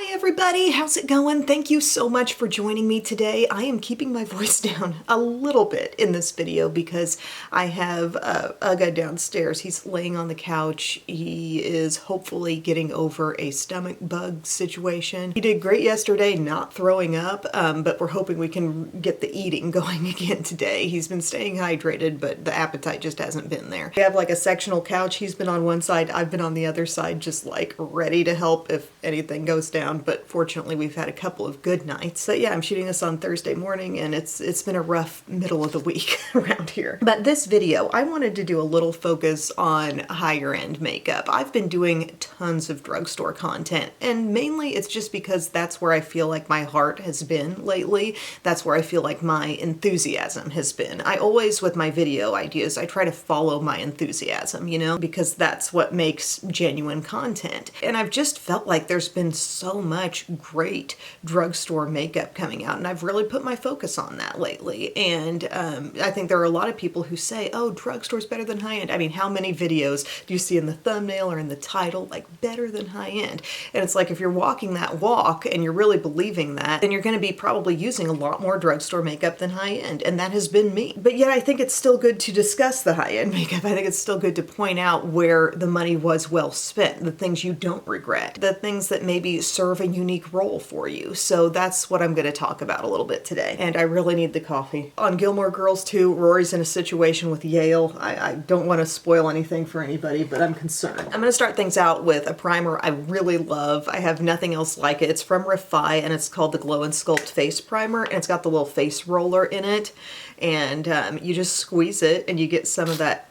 Hi everybody, how's it going? Thank you so much for joining me today. I am keeping my voice down a little bit in this video because I have Uga downstairs. He's laying on the couch. He is hopefully getting over a stomach bug situation. He did great yesterday not throwing up, but we're hoping we can get the eating going again today. He's been staying hydrated, but the appetite just hasn't been there. We have like a sectional couch. He's been on one side, I've been on the other side, just like ready to help if anything goes down. But fortunately we've had a couple of good nights. So yeah, I'm shooting this on Thursday morning and it's been a rough middle of the week around here. But this video, I wanted to do a little focus on higher end makeup. I've been doing tons of drugstore content, and mainly it's just because that's where I feel like my heart has been lately. That's where I feel like my enthusiasm has been. I always, with my video ideas, I try to follow my enthusiasm, you know, because that's what makes genuine content. And I've just felt like there's been so much great drugstore makeup coming out, and I've really put my focus on that lately. And I think there are a lot of people who say, oh, drugstore's better than high-end. I mean, how many videos do you see in the thumbnail or in the title, like, better than high-end? And it's like, if you're walking that walk and you're really believing that, then you're going to be probably using a lot more drugstore makeup than high-end, and that has been me. But yet I think it's still good to discuss the high-end makeup. I think it's still good to point out where the money was well spent, the things you don't regret, the things that maybe serve a unique role for you. So that's what I'm going to talk about a little bit today. And I really need the coffee. On Gilmore Girls 2, Rory's in a situation with Yale. I don't want to spoil anything for anybody, but I'm concerned. I'm going to start things out with a primer I really love. I have nothing else like it. It's from Refi and it's called the Glow and Sculpt Face Primer, and it's got the little face roller in it. And you just squeeze it and you get some of that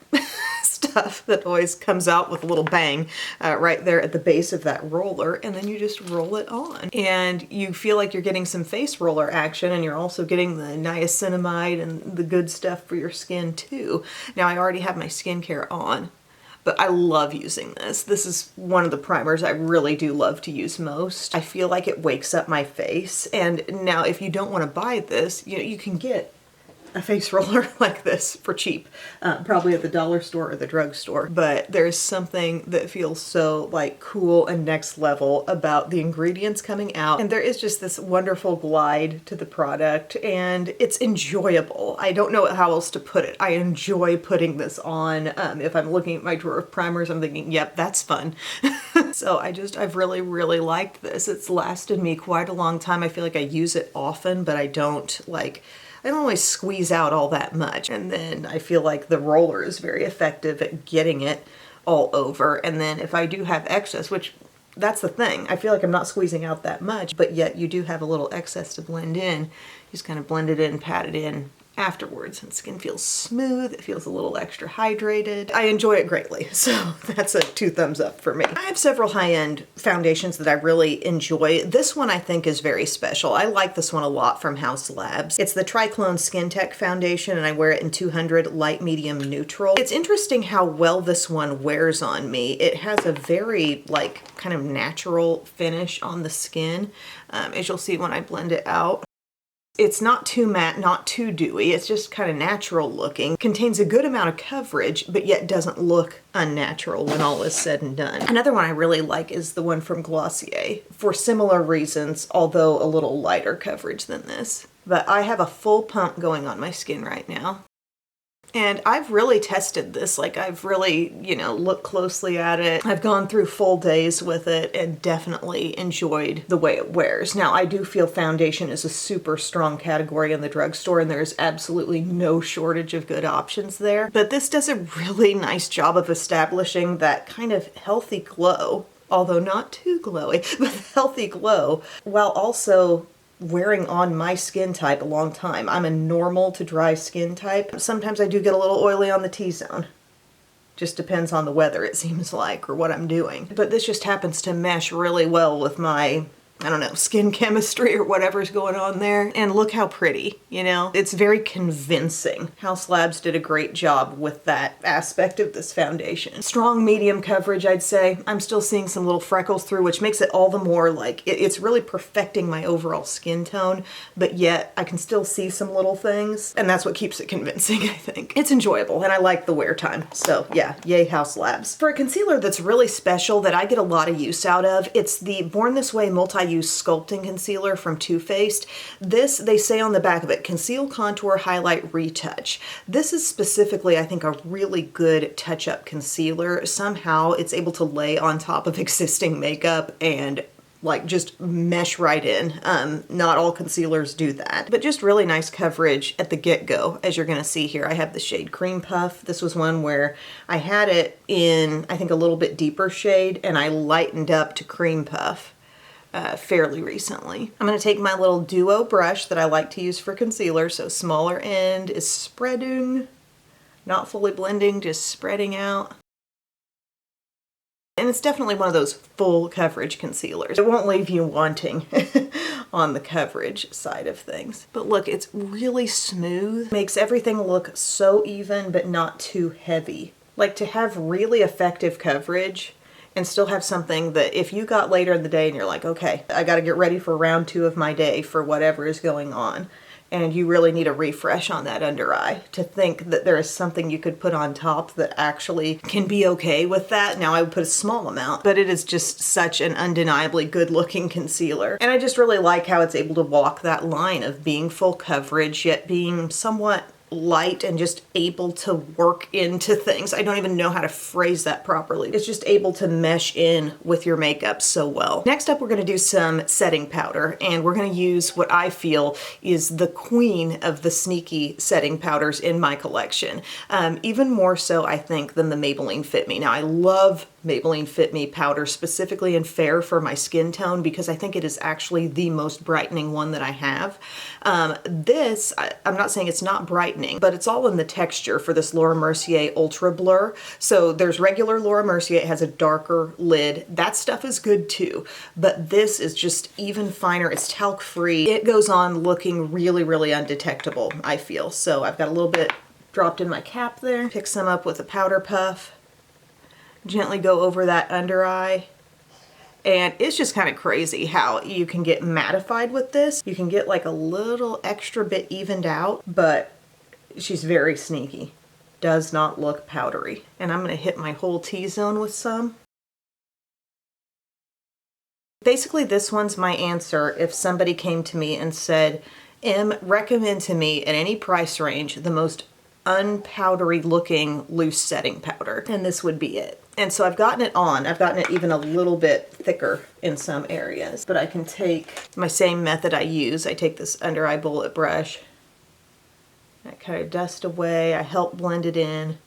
stuff that always comes out with a little bang right there at the base of that roller, and then you just roll it on. And you feel like you're getting some face roller action, and you're also getting the niacinamide and the good stuff for your skin too. Now I already have my skincare on, but I love using this. This is one of the primers I really do love to use most. I feel like it wakes up my face. And now if you don't want to buy this, you know, you can get a face roller like this for cheap, probably at the dollar store or the drugstore. But there's something that feels so like cool and next level about the ingredients coming out. And there is just this wonderful glide to the product, and it's enjoyable. I don't know how else to put it. I enjoy putting this on. If I'm looking at my drawer of primers, I'm thinking, yep, that's fun. So I've really, really liked this. It's lasted me quite a long time. I feel like I use it often, but I don't always squeeze out all that much. And then I feel like the roller is very effective at getting it all over. And then if I do have excess, which that's the thing, I feel like I'm not squeezing out that much, but yet you do have a little excess to blend in. Just kind of blend it in, pat it in afterwards, and skin feels smooth. It feels a little extra hydrated. I enjoy it greatly, so that's a 2 thumbs up for me. I have several high-end foundations that I really enjoy. This one I think is very special. I like this one a lot from House Labs. It's the Triclone Skin Tech foundation, and I wear it in 200 light, medium, neutral. It's interesting how well this one wears on me. It has a very like kind of natural finish on the skin, as you'll see when I blend it out. It's not too matte, not too dewy. It's just kind of natural looking. Contains a good amount of coverage, but yet doesn't look unnatural when all is said and done. Another one I really like is the one from Glossier, for similar reasons, although a little lighter coverage than this. But I have a full pump going on my skin right now. And I've really tested this, like I've really, you know, looked closely at it. I've gone through full days with it and definitely enjoyed the way it wears. Now, I do feel foundation is a super strong category in the drugstore, and there's absolutely no shortage of good options there. But this does a really nice job of establishing that kind of healthy glow, although not too glowy, but healthy glow, while also wearing on my skin type a long time. I'm a normal to dry skin type. Sometimes I do get a little oily on the T-zone. Just depends on the weather, it seems like, or what I'm doing. But this just happens to mesh really well with my, I don't know, skin chemistry or whatever's going on there. And look how pretty, you know? It's very convincing. House Labs did a great job with that aspect of this foundation. Strong medium coverage, I'd say. I'm still seeing some little freckles through, which makes it all the more like, it's really perfecting my overall skin tone, but yet I can still see some little things, and that's what keeps it convincing, I think. It's enjoyable, and I like the wear time. So yeah, yay House Labs. For a concealer that's really special that I get a lot of use out of, it's the Born This Way Multi use Sculpting Concealer from Too Faced. This, they say on the back of it, conceal, contour, highlight, retouch. This is specifically, I think, a really good touch-up concealer. Somehow it's able to lay on top of existing makeup and like just mesh right in. Not all concealers do that, but just really nice coverage at the get-go. As you're gonna see here, I have the shade Cream Puff. This was one where I had it in, I think, a little bit deeper shade, and I lightened up to Cream Puff fairly recently. I'm gonna take my little duo brush that I like to use for concealer, so smaller end is spreading, not fully blending, just spreading out. And it's definitely one of those full coverage concealers. It won't leave you wanting on the coverage side of things. But look, it's really smooth. Makes everything look so even, but not too heavy. Like, to have really effective coverage and still have something that if you got later in the day and you're like, okay, I gotta get ready for round 2 of my day for whatever is going on, and you really need a refresh on that under eye, to think that there is something you could put on top that actually can be okay with that. Now, I would put a small amount, but it is just such an undeniably good looking concealer. And I just really like how it's able to walk that line of being full coverage, yet being somewhat light and just able to work into things. I don't even know how to phrase that properly. It's just able to mesh in with your makeup so well. Next up, we're going to do some setting powder, and we're going to use what I feel is the queen of the sneaky setting powders in my collection. Even more so, I think, than the Maybelline Fit Me. Now, I love Maybelline Fit Me powder, specifically in Fair for my skin tone, because I think it is actually the most brightening one that I have. This, I'm not saying it's not brightening, but it's all in the texture for this Laura Mercier Ultra Blur. So there's regular Laura Mercier, it has a darker lid. That stuff is good too, but this is just even finer. It's talc free. It goes on looking really, really undetectable, I feel. So I've got a little bit dropped in my cap there. Pick some up with a powder puff. Gently go over that under eye. And it's just kind of crazy how you can get mattified with this. You can get like a little extra bit evened out, but she's very sneaky. Does not look powdery. And I'm going to hit my whole T-zone with some. Basically, this one's my answer if somebody came to me and said, Em, recommend to me at any price range the most unpowdery looking loose setting powder, and this would be it. And so I've gotten it on. I've gotten it even a little bit thicker in some areas, but I can take my same method I use. I take this under eye bullet brush, I kind of dust away, I help blend it in.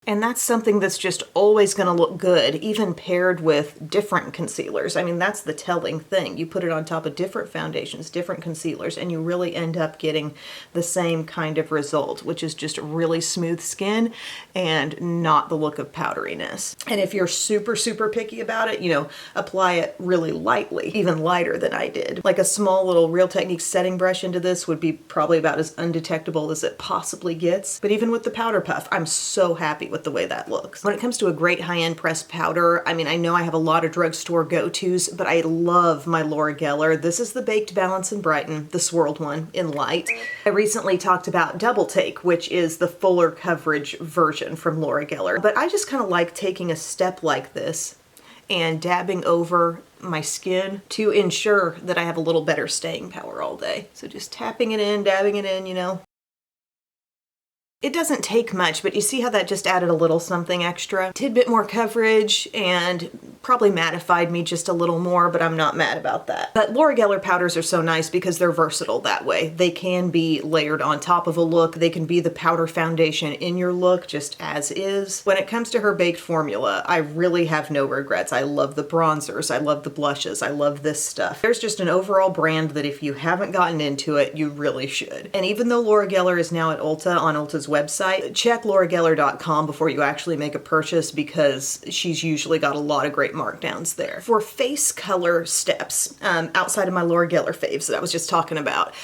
And that's something that's just always going to look good, even paired with different concealers. I mean, that's the telling thing. You put it on top of different foundations, different concealers, and you really end up getting the same kind of result, which is just really smooth skin and not the look of powderiness. And if you're super, super picky about it, you know, apply it really lightly, even lighter than I did. Like a small little Real Techniques setting brush into this would be probably about as undetectable as it possibly gets. But even with the powder puff, I'm so happy with the way that looks. When it comes to a great high-end pressed powder, I mean, I know I have a lot of drugstore go-tos, but I love my Laura Geller. This is the Baked Balance and Brighten, the swirled one in light. I recently talked about Double Take, which is the fuller coverage version from Laura Geller, but I just kind of like taking a step like this and dabbing over my skin to ensure that I have a little better staying power all day. So just tapping it in, dabbing it in, you know. It doesn't take much, but you see how that just added a little something extra? Tidbit more coverage and probably mattified me just a little more, but I'm not mad about that. But Laura Geller powders are so nice because they're versatile that way. They can be layered on top of a look. They can be the powder foundation in your look just as is. When it comes to her baked formula, I really have no regrets. I love the bronzers. I love the blushes. I love this stuff. There's just an overall brand that if you haven't gotten into it, you really should. And even though Laura Geller is now at Ulta on Ulta's website, check laurageller.com before you actually make a purchase because she's usually got a lot of great markdowns there. For face color steps, outside of my Laura Geller faves that I was just talking about,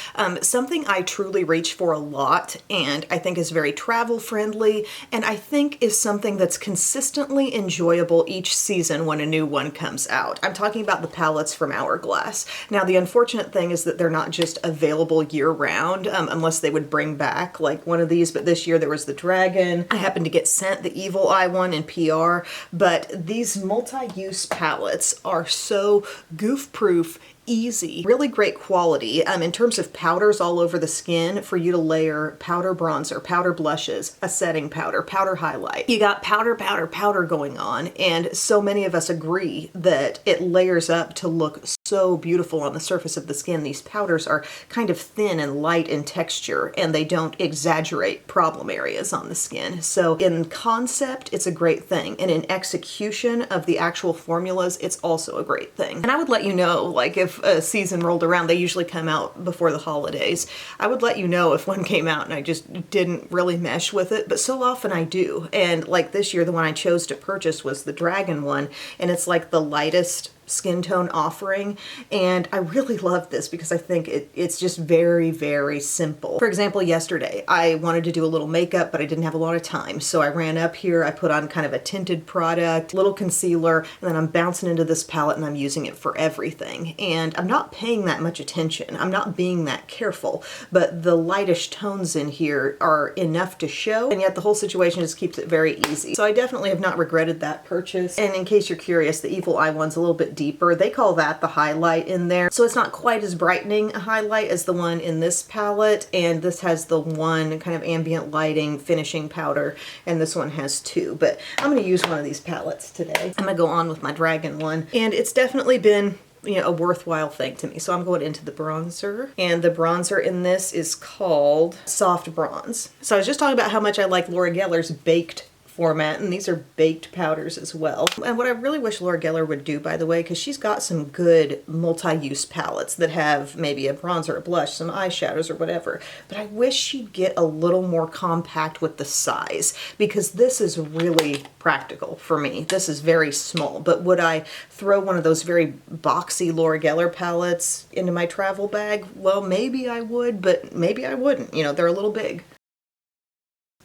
something I truly reach for a lot and I think is very travel friendly and I think is something that's consistently enjoyable each season when a new one comes out. I'm talking about the palettes from Hourglass. Now the unfortunate thing is that they're not just available year round unless they would bring back like one of these, but this year there was the Dragon. I happened to get sent the Evil Eye one in PR, but these multi-use palettes are so goof-proof, easy, really great quality in terms of powders all over the skin for you to layer powder bronzer, powder blushes, a setting powder, powder highlight. You got powder, powder, powder going on, and so many of us agree that it layers up to look so beautiful on the surface of the skin. These powders are kind of thin and light in texture, and they don't exaggerate problem areas on the skin. So in concept, it's a great thing, and in execution of the actual formulas, it's also a great thing. And I would let you know, like, if a season rolled around, they usually come out before the holidays, I would let you know if one came out and I just didn't really mesh with it, but so often I do. And like this year, the one I chose to purchase was the Dragon one, and it's like the lightest skin tone offering, and I really love this because I think it's just very, very simple. For example, yesterday I wanted to do a little makeup, but I didn't have a lot of time, so I ran up here, I put on kind of a tinted product, little concealer, and then I'm bouncing into this palette and I'm using it for everything. And I'm not paying that much attention, I'm not being that careful, but the lightish tones in here are enough to show, and yet the whole situation just keeps it very easy. So I definitely have not regretted that purchase. And in case you're curious, the Evil Eye one's a little bit deeper. They call that the highlight in there. So it's not quite as brightening a highlight as the one in this palette, and this has the one kind of ambient lighting finishing powder, and this one has two. But I'm going to use one of these palettes today. I'm going to go on with my Dragon one, and it's definitely been, you know, a worthwhile thing to me. So I'm going into the bronzer, and the bronzer in this is called Soft Bronze. So I was just talking about how much I like Laura Geller's baked format, and these are baked powders as well. And what I really wish Laura Geller would do, by the way, because she's got some good multi-use palettes that have maybe a bronzer, a blush, some eyeshadows or whatever, but I wish she'd get a little more compact with the size, because this is really practical for me. This is very small, but would I throw one of those very boxy Laura Geller palettes into my travel bag? Well, maybe I would, but maybe I wouldn't. You know, they're a little big.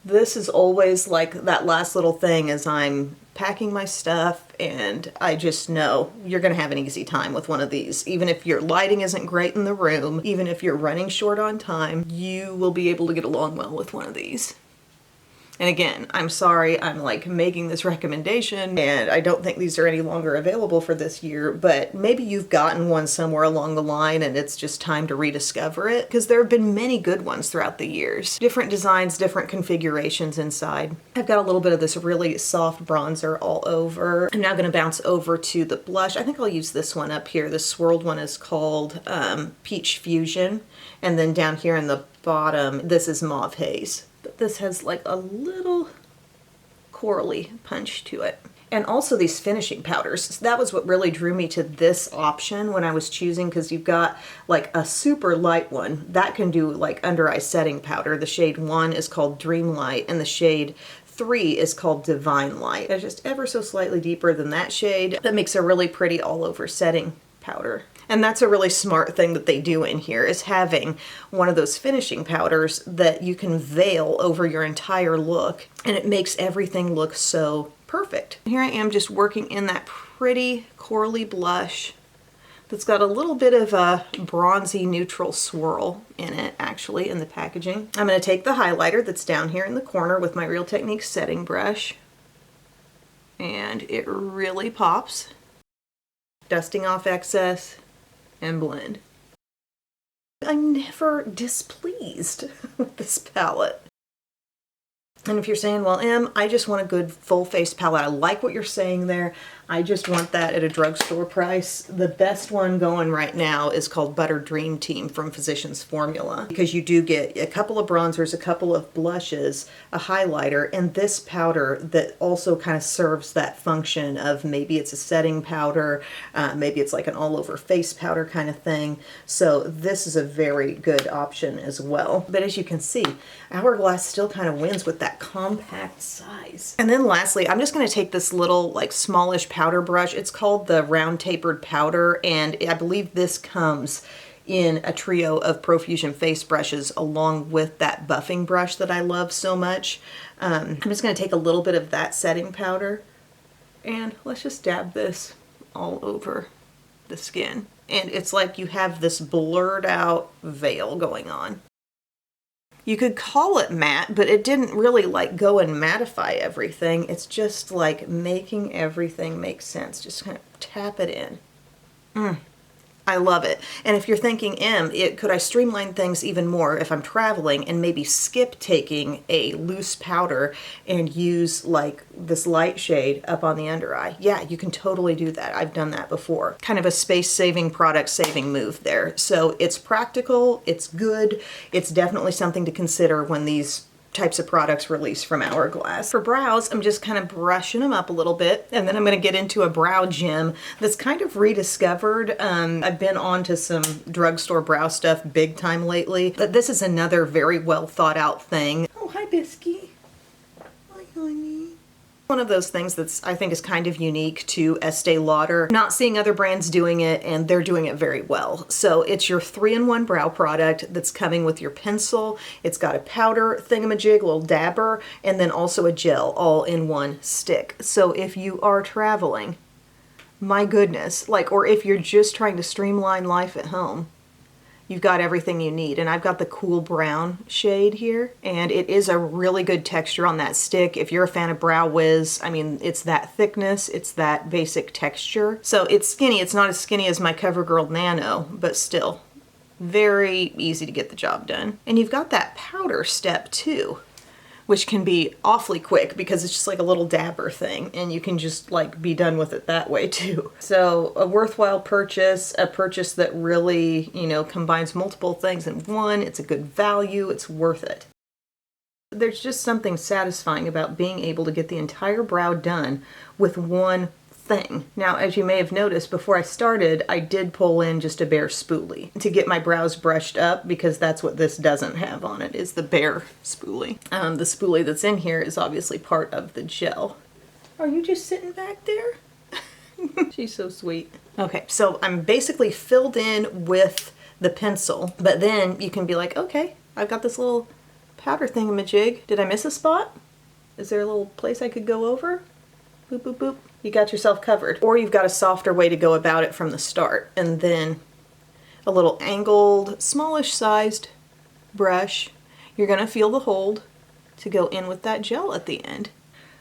This is always like that last little thing as I'm packing my stuff, and I just know you're gonna have an easy time with one of these. Even if your lighting isn't great in the room, even if you're running short on time, you will be able to get along well with one of these. And again, I'm sorry I'm like making this recommendation, and I don't think these are any longer available for this year, but maybe you've gotten one somewhere along the line and it's just time to rediscover it, because there have been many good ones throughout the years. Different designs, different configurations inside. I've got a little bit of this really soft bronzer all over. I'm now going to bounce over to the blush. I think I'll use this one up here. The swirled one is called Peach Fusion, and then down here in the bottom, this is Mauve Haze. This has like a little corally punch to it. And also these finishing powders. That was what really drew me to this option when I was choosing, because you've got like a super light one that can do like under eye setting powder. The shade 1 is called Dream Light, and the shade 3 is called Divine Light. It's just ever so slightly deeper than that shade. That makes a really pretty all over setting powder. And that's a really smart thing that they do in here, is having one of those finishing powders that you can veil over your entire look, and it makes everything look so perfect. Here I am just working in that pretty corally blush that's got a little bit of a bronzy neutral swirl in it, actually, in the packaging. I'm going to take the highlighter that's down here in the corner with my Real Techniques setting brush, and it really pops. Dusting off excess and blend. I'm never displeased with this palette. And if you're saying, well, Em, I just want a good full-face palette. I like what you're saying there. I just want that at a drugstore price. The best one going right now is called Butter Dream Team from Physicians Formula, because you do get a couple of bronzers, a couple of blushes, a highlighter, and this powder that also kind of serves that function of maybe it's a setting powder, maybe it's like an all-over face powder kind of thing. So this is a very good option as well. But as you can see, Hourglass still kind of wins with that compact size. And then lastly, I'm just going to take this little like smallish powder brush. It's called the Round Tapered Powder, and I believe this comes in a trio of Profusion face brushes along with that buffing brush that I love so much. I'm just going to take a little bit of that setting powder, and let's just dab this all over the skin. And it's like you have this blurred out veil going on. You could call it matte, but it didn't really like go and mattify everything. It's just like making everything make sense. Just kind of tap it in. I love it. And if you're thinking, could I streamline things even more if I'm traveling and maybe skip taking a loose powder and use like this light shade up on the under eye? Yeah, you can totally do that. I've done that before. Kind of a space-saving, product-saving move there. So it's practical, it's good, it's definitely something to consider when these types of products release from Hourglass. For brows, I'm just kind of brushing them up a little bit, and then I'm going to get into a brow gem that's kind of rediscovered. I've been on to some drugstore brow stuff big time lately, but this is another very well thought out thing. Oh, hi, Bisky. Hi, honey. One of those things that's, I think, is kind of unique to Estee Lauder. Not seeing other brands doing it, and they're doing it very well. So it's your 3-in-1 brow product that's coming with your pencil. It's got a powder thingamajig, a little dabber, and then also a gel all in one stick. So if you are traveling, my goodness, like, or if you're just trying to streamline life at home, you've got everything you need. And I've got the cool brown shade here, and it is a really good texture on that stick. If you're a fan of Brow Wiz, I mean, it's that thickness, it's that basic texture. So it's skinny. It's not as skinny as my CoverGirl Nano, but still very easy to get the job done. And you've got that powder step too, which can be awfully quick because it's just like a little dabber thing, and you can just like be done with it that way too. So a worthwhile purchase, a purchase that really, you know, combines multiple things in one. It's a good value, it's worth it. There's just something satisfying about being able to get the entire brow done with one thing. Now, as you may have noticed, before I started, I did pull in just a bare spoolie to get my brows brushed up, because that's what this doesn't have on it, is the bare spoolie. The spoolie that's in here is obviously part of the gel. Are you just sitting back there? She's so sweet. Okay, so I'm basically filled in with the pencil, but then you can be like, okay, I've got this little powder thingamajig. Did I miss a spot? Is there a little place I could go over? Boop, boop, boop. You got yourself covered. Or you've got a softer way to go about it from the start. And then a little angled, smallish sized brush. You're gonna feel the hold to go in with that gel at the end.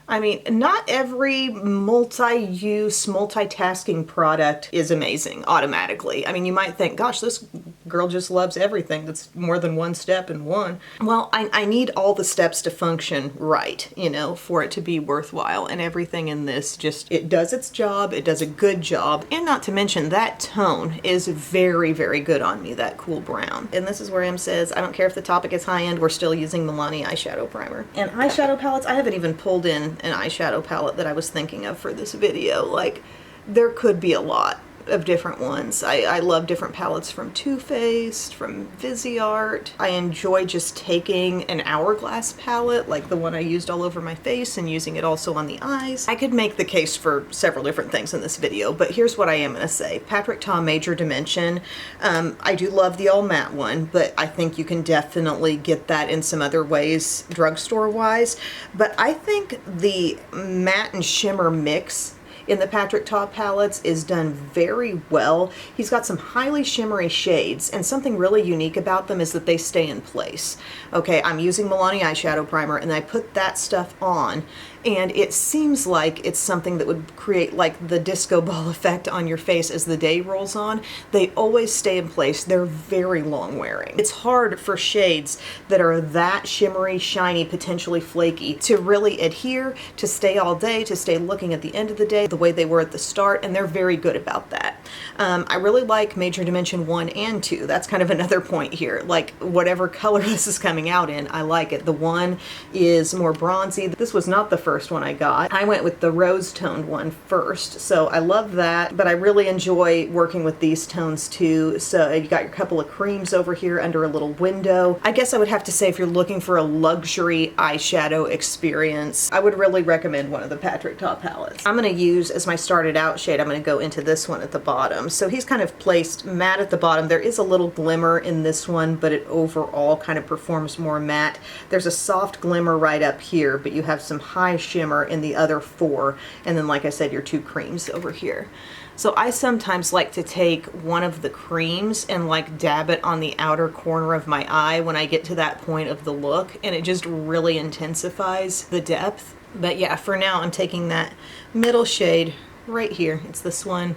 I mean, not every multi-use, multitasking product is amazing automatically. I mean, you might think, gosh, this girl just loves everything that's more than one step in one. Well, I need all the steps to function right, you know, for it to be worthwhile. And everything in this just, it does its job, it does a good job. And not to mention, that tone is very, very good on me, that cool brown. And this is where Em says, I don't care if the topic is high-end, we're still using Milani eyeshadow primer. And eyeshadow palettes, I haven't even pulled in an eyeshadow palette that I was thinking of for this video. Like, there could be a lot of different ones. I love different palettes from Too Faced, from Viseart. I enjoy just taking an Hourglass palette, like the one I used all over my face, and using it also on the eyes. I could make the case for several different things in this video, but here's what I am gonna say. Patrick Ta Major Dimension. I do love the all matte one, but I think you can definitely get that in some other ways, drugstore wise. But I think the matte and shimmer mix in the Patrick Ta palettes is done very well. He's got some highly shimmery shades, and something really unique about them is that they stay in place. Okay, I'm using Milani eyeshadow primer, and I put that stuff on, and it seems like it's something that would create like the disco ball effect on your face as the day rolls on. They always stay in place. They're very long wearing. It's hard for shades that are that shimmery, shiny, potentially flaky to really adhere, to stay all day, to stay looking at the end of the day the way they were at the start, and they're very good about that. I really like Major Dimension 1 and 2. That's kind of another point here. Like, whatever color this is coming out in, I like it. The one is more bronzy. This was not the first one I got. I went with the rose toned one first, so I love that, but I really enjoy working with these tones too. So you got your couple of creams over here under a little window. I guess I would have to say, if you're looking for a luxury eyeshadow experience, I would really recommend one of the Patrick Ta palettes. I'm going to use, as my started out shade, I'm going to go into this one at the bottom. So he's kind of placed matte at the bottom. There is a little glimmer in this one, but it overall kind of performs more matte. There's a soft glimmer right up here, but you have some high shimmer in the other four, and then, like I said, your two creams over here. So I sometimes like to take one of the creams and like dab it on the outer corner of my eye when I get to that point of the look, and it just really intensifies the depth. But yeah, for now I'm taking that middle shade right here, it's this one,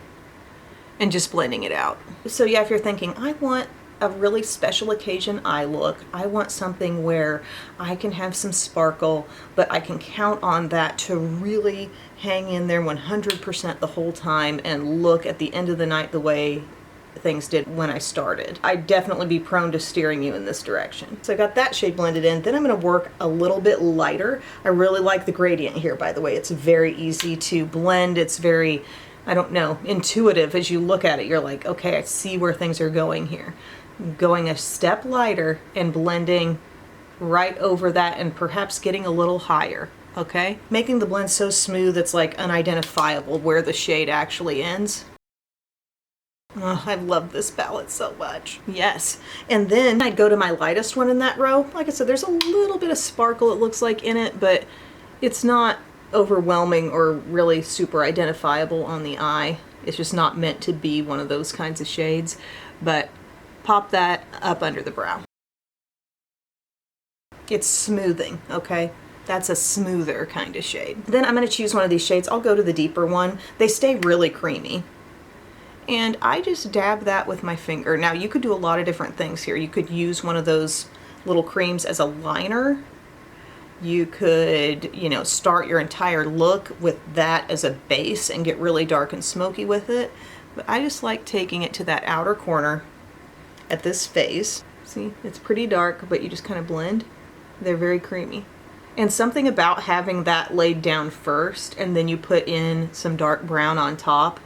and just blending it out. So yeah, if you're thinking, I want a really special occasion eye look, I want something where I can have some sparkle, but I can count on that to really hang in there 100% the whole time and look at the end of the night the way things did when I started, I'd definitely be prone to steering you in this direction. So I got that shade blended in. Then I'm going to work a little bit lighter. I really like the gradient here, by the way. It's very easy to blend. It's very, I don't know, intuitive. As you look at it, you're like, okay, I see where things are going here. Going a step lighter and blending right over that and perhaps getting a little higher, okay? Making the blend so smooth it's like unidentifiable where the shade actually ends. Oh, I love this palette so much. Yes. And then I'd go to my lightest one in that row. Like I said, there's a little bit of sparkle it looks like in it, but it's not overwhelming or really super identifiable on the eye. It's just not meant to be one of those kinds of shades. But pop that up under the brow. It's smoothing, okay? That's a smoother kind of shade. Then I'm going to choose one of these shades. I'll go to the deeper one. They stay really creamy. And I just dab that with my finger. Now you could do a lot of different things here. You could use one of those little creams as a liner. You could, you know, start your entire look with that as a base and get really dark and smoky with it. But I just like taking it to that outer corner at this face. See, it's pretty dark, but you just kind of blend. They're very creamy. And something about having that laid down first and then you put in some dark brown on top,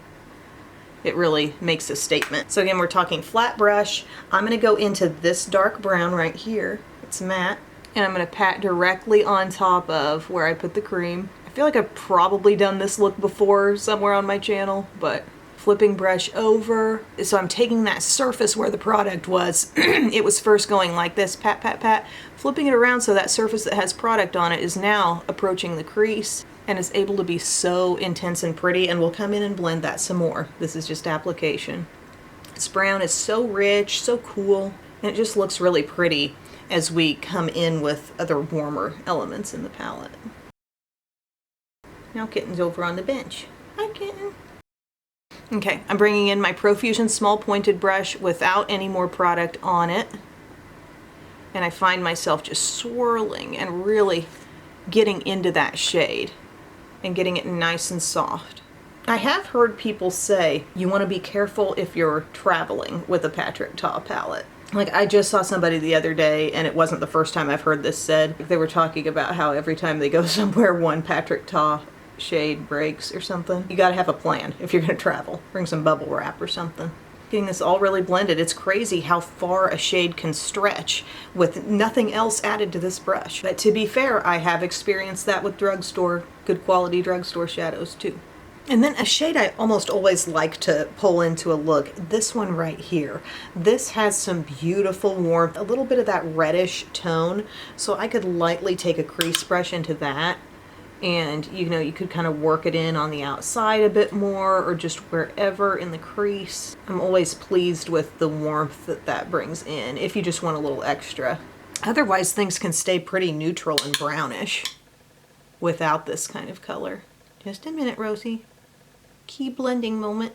it really makes a statement. So again, we're talking flat brush. I'm gonna go into this dark brown right here. It's matte. And I'm gonna pat directly on top of where I put the cream. I feel like I've probably done this look before somewhere on my channel, but flipping brush over. So I'm taking that surface where the product was. It was first going like this, pat, pat, pat. Flipping it around so that surface that has product on it is now approaching the crease. And it's able to be so intense and pretty, and we'll come in and blend that some more. This is just application. This brown is so rich, so cool, and it just looks really pretty as we come in with other warmer elements in the palette. Now Kitten's over on the bench. Hi, Kitten. Okay, I'm bringing in my Profusion small pointed brush without any more product on it. And I find myself just swirling and really getting into that shade and getting it nice and soft. I have heard people say you want to be careful if you're traveling with a Patrick Ta palette. Like I just saw somebody the other day, and it wasn't the first time I've heard this said. They were talking about how every time they go somewhere one Patrick Ta shade breaks or something. You gotta have a plan if you're gonna travel. Bring some bubble wrap or something. Getting this all really blended. It's crazy how far a shade can stretch with nothing else added to this brush. But to be fair, I have experienced that with drugstore, good quality drugstore shadows too. And then a shade I almost always like to pull into a look, this one right here. This has some beautiful warmth, a little bit of that reddish tone, so I could lightly take a crease brush into that. And you know, you could kind of work it in on the outside a bit more or just wherever in the crease. I'm always pleased with the warmth that that brings in if you just want a little extra. Otherwise things can stay pretty neutral and brownish without this kind of color. Just a minute, Rosie. Key blending moment.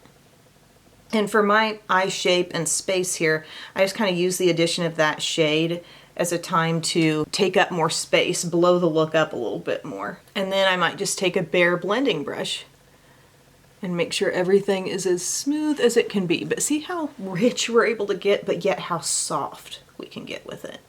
And for my eye shape and space here, I just kind of use the addition of that shade as a time to take up more space, blow the look up a little bit more. And then I might just take a bare blending brush and make sure everything is as smooth as it can be. But see how rich we're able to get, but yet how soft we can get with it.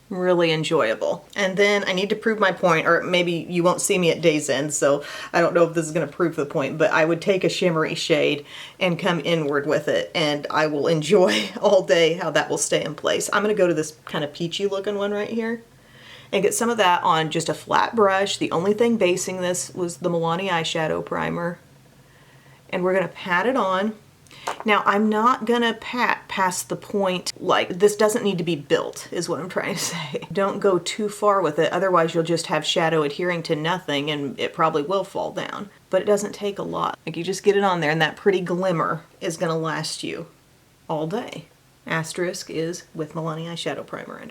Really enjoyable. And then I need to prove my point, or maybe you won't see me at day's end, so I don't know if this is going to prove the point, but I would take a shimmery shade and come inward with it, and I will enjoy all day how that will stay in place. I'm going to go to this kind of peachy looking one right here and get some of that on just a flat brush. The only thing basing this was the Milani eyeshadow primer. And we're going to pat it on Now, I'm not gonna pat past the point, like, this doesn't need to be built, is what I'm trying to say. Don't go too far with it, otherwise you'll just have shadow adhering to nothing and it probably will fall down. But it doesn't take a lot. Like, you just get it on there and that pretty glimmer is gonna last you all day. Asterisk is with Milani Eyeshadow Primer.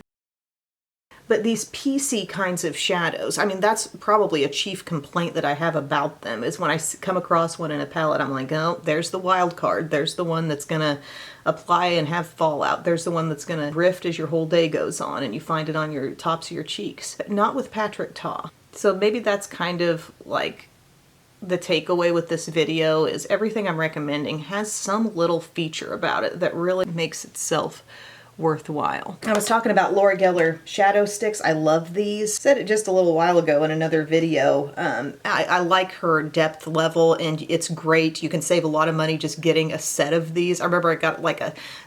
But these PC kinds of shadows, I mean, that's probably a chief complaint that I have about them, is when I come across one in a palette, I'm like, oh, there's the wild card. There's the one that's gonna apply and have fallout. There's the one that's gonna drift as your whole day goes on and you find it on your tops of your cheeks. But not with Patrick Ta. So maybe that's kind of like the takeaway with this video, is everything I'm recommending has some little feature about it that really makes itself worthwhile. I was talking about Laura Geller shadow sticks. I love these. Said it just a little while ago in another video. I like her depth level and it's great. You can save a lot of money just getting a set of these. I remember I got like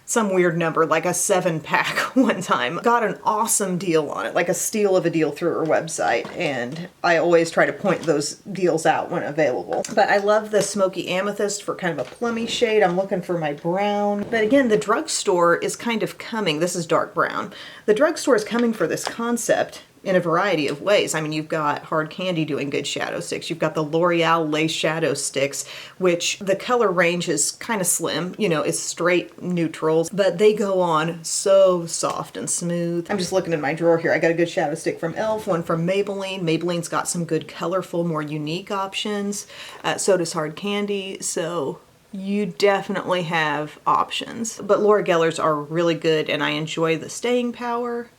some weird number, like a 7-pack one time. Got an awesome deal on it, like a steal of a deal through her website, and I always try to point those deals out when available. But I love the smoky amethyst for kind of a plummy shade. I'm looking for my brown. But again, the drugstore is kind of coming. This is dark brown. The drugstore is coming for this concept in a variety of ways. I mean, you've got Hard Candy doing good shadow sticks. You've got the L'Oreal Lace Shadow Sticks, which the color range is kind of slim, you know, it's straight neutrals, but they go on so soft and smooth. I'm just looking in my drawer here. I got a good shadow stick from e.l.f., one from Maybelline. Maybelline's got some good colorful, more unique options. So does Hard Candy. So you definitely have options. But Laura Geller's are really good and I enjoy the staying power.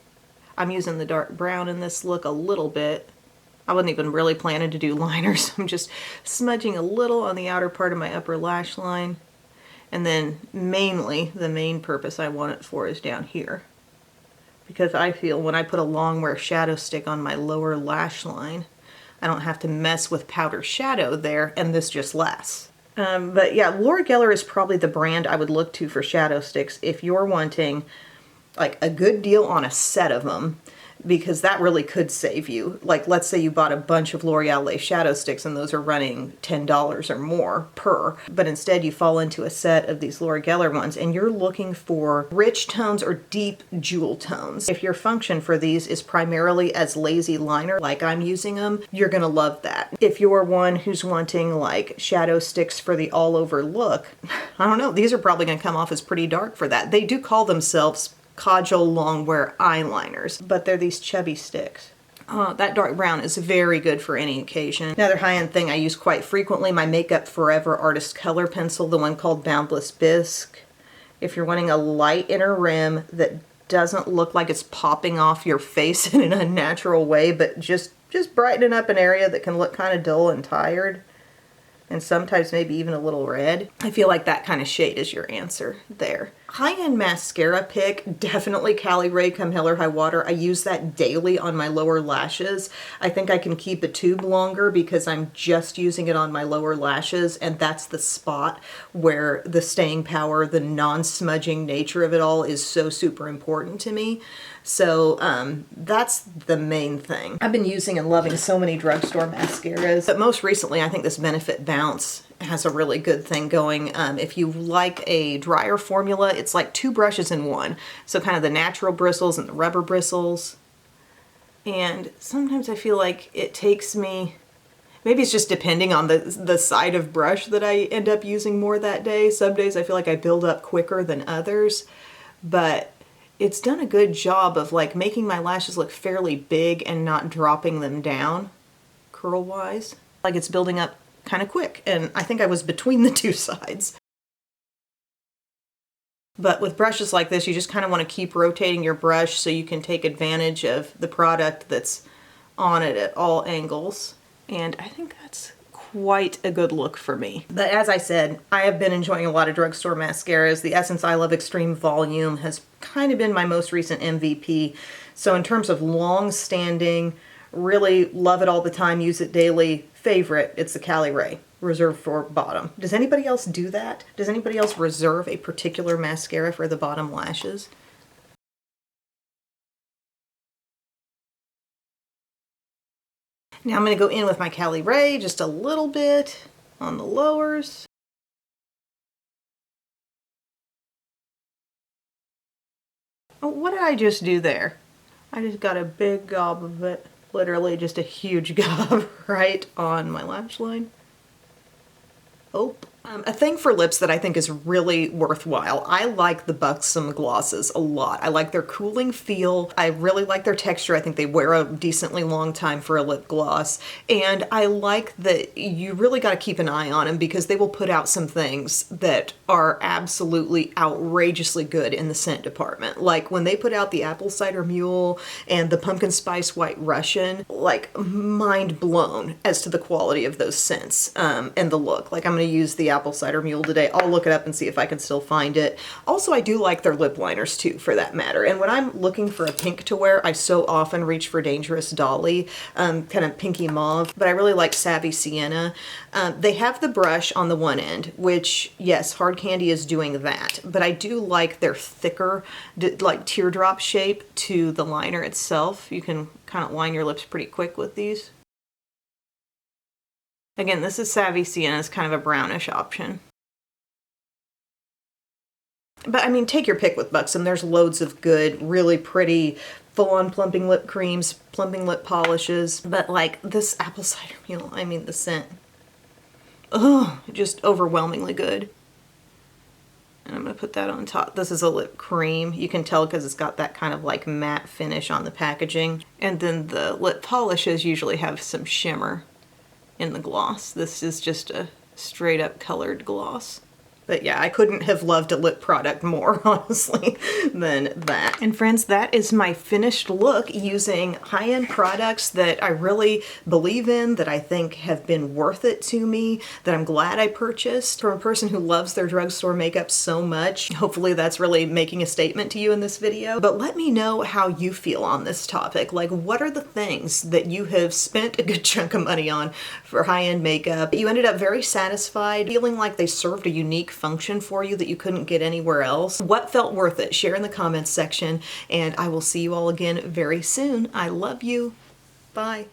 I'm using the dark brown in this look a little bit. I wasn't even really planning to do liners. I'm just smudging a little on the outer part of my upper lash line. And then mainly, the main purpose I want it for is down here. Because I feel when I put a Longwear shadow stick on my lower lash line, I don't have to mess with powder shadow there, and this just lasts. But yeah, Laura Geller is probably the brand I would look to for shadow sticks if you're wanting like a good deal on a set of them, because that really could save you. Like, let's say you bought a bunch of L'Oreal Lace shadow sticks and those are running $10 or more per, but instead you fall into a set of these Laura Geller ones and you're looking for rich tones or deep jewel tones. If your function for these is primarily as lazy liner, like I'm using them, you're gonna love that. If you're one who's wanting like shadow sticks for the all over look, I don't know, these are probably gonna come off as pretty dark for that. They do call themselves Kajal Longwear eyeliners, but they're these chubby sticks. That dark brown is very good for any occasion. Another high-end thing I use quite frequently, my Makeup Forever Artist Color Pencil, the one called Boundless Bisque. If you're wanting a light inner rim that doesn't look like it's popping off your face in an unnatural way, but just brightening up an area that can look kind of dull and tired, and sometimes maybe even a little red, I feel like that kind of shade is your answer there. High-end mascara pick, definitely Cali Ray Come Hell or High Water. I use that daily on my lower lashes. I think I can keep a tube longer because I'm just using it on my lower lashes, and that's the spot where the staying power, the non-smudging nature of it all is so super important to me. So that's the main thing. I've been using and loving so many drugstore mascaras, but most recently I think this Benefit Bounce has a really good thing going. If you like a drier formula, it's like 2 brushes in one. So kind of the natural bristles and the rubber bristles. And sometimes I feel like it takes me, maybe it's just depending on the side of brush that I end up using more that day. Some days I feel like I build up quicker than others, but it's done a good job of like making my lashes look fairly big and not dropping them down curl-wise. Like it's building up kind of quick, and I think I was between the two sides. But with brushes like this, you just kind of want to keep rotating your brush so you can take advantage of the product that's on it at all angles. And I think that's quite a good look for me. But as I said, I have been enjoying a lot of drugstore mascaras. The Essence I Love Extreme Volume has kind of been my most recent MVP. So in terms of long-standing, really love it all the time, use it daily, favorite, it's the Cali Ray, reserved for bottom. Does anybody else do that? Does anybody else reserve a particular mascara for the bottom lashes? Now I'm going to go in with my Cali Ray just a little bit on the lowers. Oh, what did I just do there? I just got a big gob of it. Literally just a huge gob right on my lash line. Oh. A thing for lips that I think is really worthwhile. I like the Buxom glosses a lot. I like their cooling feel. I really like their texture. I think they wear a decently long time for a lip gloss. And I like that you really got to keep an eye on them because they will put out some things that are absolutely outrageously good in the scent department. Like when they put out the Apple Cider Mule and the Pumpkin Spice White Russian, like mind blown as to the quality of those scents and the look. Like I'm going to use the Apple Cider Mule today. I'll look it up and see if I can still find it. Also, I do like their lip liners too, for that matter. And when I'm looking for a pink to wear, I so often reach for Dangerous Dolly, kind of pinky mauve, but I really like Savvy Sienna. They have the brush on the one end, which, yes, Hard Candy is doing that, but I do like their thicker, like teardrop shape to the liner itself. You can kind of line your lips pretty quick with these. Again, this is Savvy Sienna. It's kind of a brownish option. But I mean, take your pick with Buxom. There's loads of good, really pretty, full-on plumping lip creams, plumping lip polishes. But like this Apple Cider Mule, I mean the scent. Oh, just overwhelmingly good. And I'm going to put that on top. This is a lip cream. You can tell because it's got that kind of like matte finish on the packaging. And then the lip polishes usually have some shimmer in the gloss. This is just a straight up colored gloss. But yeah, I couldn't have loved a lip product more, honestly, than that. And friends, that is my finished look using high-end products that I really believe in, that I think have been worth it to me, that I'm glad I purchased. From a person who loves their drugstore makeup so much, hopefully that's really making a statement to you in this video. But let me know how you feel on this topic. Like, what are the things that you have spent a good chunk of money on for high-end makeup? You ended up very satisfied, feeling like they served a unique function for you that you couldn't get anywhere else. What felt worth it? Share in the comments section, and I will see you all again very soon. I love you. Bye.